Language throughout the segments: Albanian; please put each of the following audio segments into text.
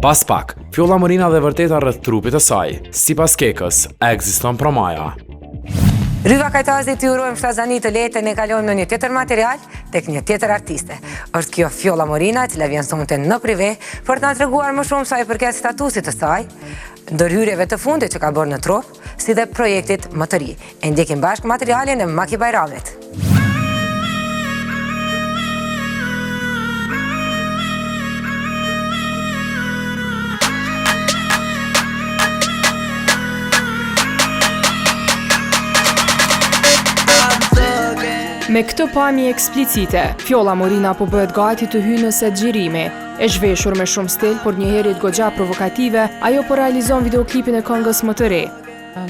Pas pak, Fjolla Morina dhe vërteta rreth trupit të saj, sipas Kekës, ekziston promaja. Ryva Kajtazit, ju urojmë shtazani të lehtë, ne kalojmë në një tjetër material tek një tjetër artiste. Është kjo Fjolla Morina, e cila vjen sonte në prive për të na treguar më shumë sa i përket statusit të saj, ndërhyrjeve të fundit që ka bërë në trup, si dhe projektit më të ri. E ndjekim bashkë materialin e Maki Bajramit. Me këtë pamje eksplicite, Fjolla Morina po bëhet gati të hyjë në set xhirimi. E zhveshur me shumë stil, por njëherët goxha provokative, ajo po realizon videoklipin e këngës më të re.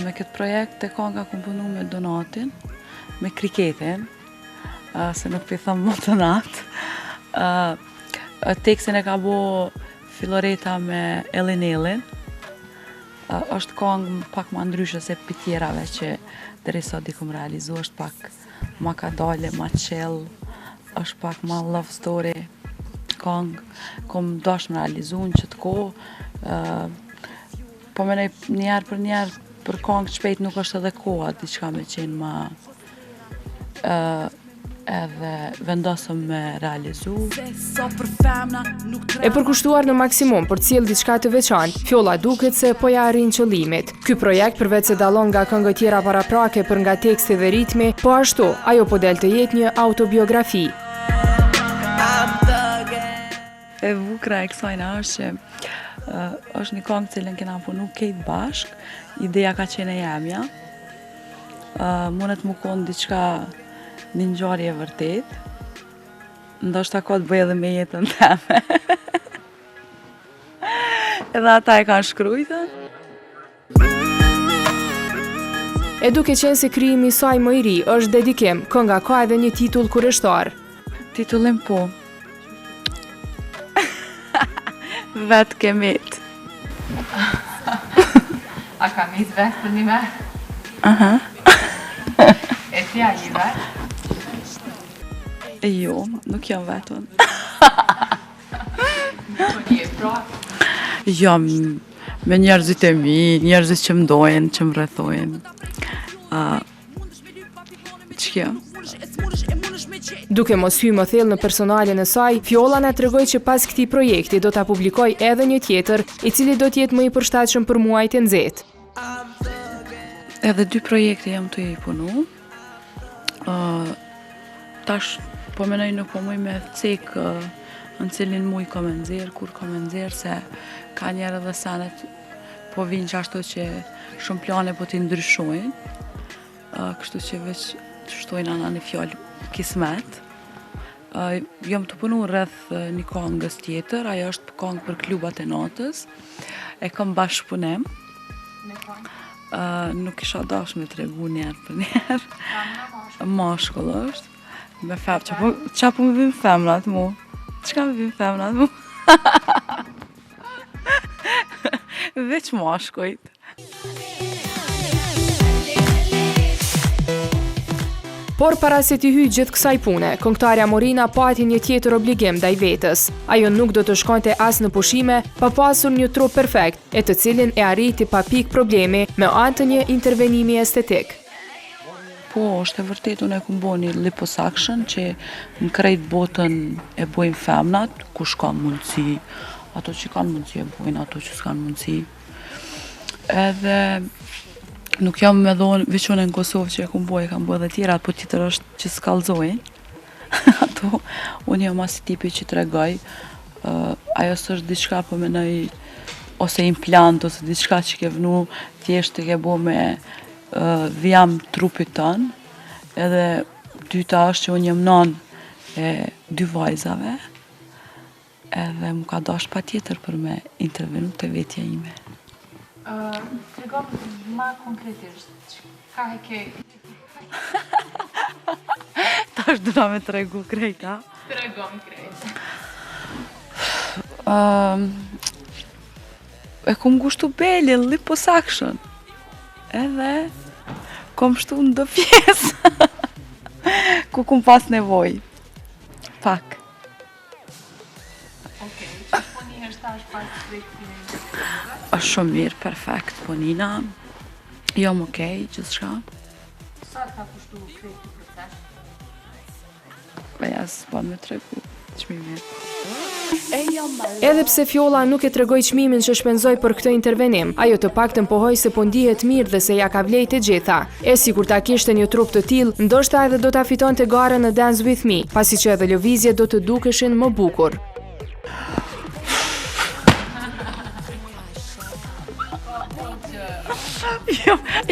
Me këtë projekt e kënga kom punu me Donatin, me Kriketin, se nuk pi thëmë më Donat. Tekstin e ka bo Filoreta me Elin. Është këngë pak ma ndryshe se për tjerave që deri sot i kom realizu, është pak ma ka dale, ma chill, është pak ma love story këngë, kom dash më realizu në qëtë kohë, po menej njerë për këngë shpejt nuk është edhe koha, diçka me qenë ma edhe vendosëm me realizu. E përkushtuar në maksimum për cilë diçka të veçantë, Fjolla duket se po ja arrin qëllimit. Ky projekt përveç se dallon nga këngët tjera paraprake për nga teksti dhe ritmi, po ashtu ajo po del të jetë një autobiografi. E bukra e kësajna është që është një këngë cilën kena punu kejt bashk, ideja ka qenë e jemja, mundet mu konë diçka një ngjarje vërtet, ndoshta ka të bëjë edhe me jetën teme. Edhe ata e kanë shkrujtën. E duke qenë se krijimi i saj më i ri është dedikim, kënga ka edhe një titull kurreshtar. Titullin po. Vetë kemit. A ka mit vetë për një me? Aha. E tja i vetë? Jo, nuk jam vetën. Nuk një pra? Jam me njerëzit e mi, njerëzit që më dojnë, që më rrethojnë. Që kjo? Duke mos hyrë më thellë në personalin e saj, Fjolla na tregoi që pas këtij projekti do ta publikoj edhe një tjetër, i cili do të jetë më i përshtatshëm për muajt e nxehtë. Edhe 2 projekte jam të i punu. Tash po menoj nuk po muj me cek në cilin muj ka me nxerë, kur ka me nxerë, se ka njerë edhe senet po vinë që ashtu që shumë plane po t'i ndryshojnë, kështu që veç të shtojnë anë një fjallë kismet. Jam të punu rreth një këngës tjetër, ajo është këngë për klubat e natës, e kam bashkëpunim. Nuk isha dash me tregu njerë për njerë. Mashkull është. Me fem, qa po me vim femnat mu? Qka me vim femnat mu? Veç mashkujt. Por para se t'i hyjë gjithë kësaj pune, këngëtarja Morina pati një tjetër obligim ndaj vetës. Ajo nuk do të shkonte as në pushime pa pasur një trup perfekt, e të cilin e arriti pa pikë problemi me anë të një intervenimi estetik. Po, është e vërtet, unë e kumë bo një liposuction që në krejt botën e bojnë femnat, kush kanë mundësi, ato që kanë mundësi e bojnë, ato që s'kanë mundësi. Edhe nuk jam me dhonë, veçone në Kosovë që e kumë bojë, kam bojë dhe tjera, po tjetër është që s'kallzojnë. Ato, unë jam asi tipi që të regoj, ajo s'është diçka po menoj, ose implant, ose diçka që ke vënu, thjesht të ke bo me vjam trupit tënë, edhe dyta është që unë jem nan e 2 vajzave, edhe më ka dash pa tjetër për me intervenu të vetja ime. Tregom ma konkretisht, ka e ke... Ta është dëna me tregu krejt, a? Tregom krejt. E kom gushtu beli, liposuction. Edhe kom shtu në do pjesë ku kom pas nevoj. Pak. Ok, Që po njihesh tash pas projektimit? Është shumë mirë, perfekt, po Nina. Jam okej, gjithçka. Sa ka kushtu krejt i proces? Po ja s'po me tregu çmimin. Edhe pse Fjolla nuk e tregoi çmimin që shpenzoi për këtë intervenim, ajo të paktën pohoi se po ndihet mirë dhe se ja ka vlejtë të gjitha. E si kur ta kishte një trup të tillë, ndoshta edhe do ta fitonte garën në Dance with Me, pasi që edhe lëvizjet do të dukeshin më bukur.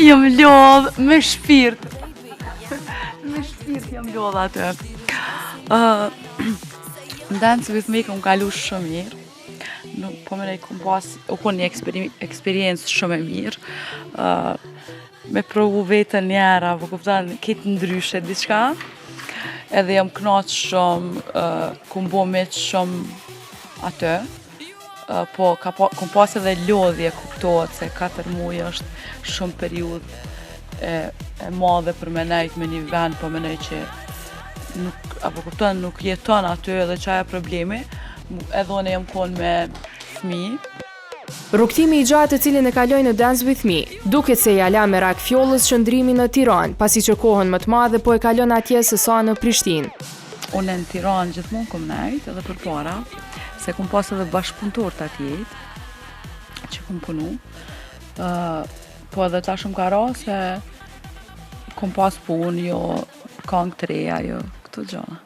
Jam lodh me shpirt. Me shpirt jam lodh aty. Dance with Me kam kalu shumë mirë. Nuk po më kom pas, u kon një eksperiencë shumë e mirë. Me provu vetën njëra, po kupton, këtë ndryshe diçka. Edhe jam kënaqur shumë, kom bo miq shumë aty. Po kom pas edhe lodhje, kuptohet se 4 muaj është shumë periudhë e madhe për me nejt me një vend, po me nejt që nuk jeton aty edhe qaja problemi, edhe unë jam konë me fëmijë. Rrugtimi i gjatë të cilin e kaloi në Dance with Me, duket se ja la me rak Fjollës qëndrimin në Tiranë, pasi që kohën më të madhe po e kalon atje se sa në Prishtinë. Unë në Tiranë gjithmonë kom nejt edhe për para, se kom pas edhe bashkëpunëtor të atjet, që kom punu. Po edhe ta shumë ka ra se kom pas punë, jo këngë të reja, jo këto gjëra.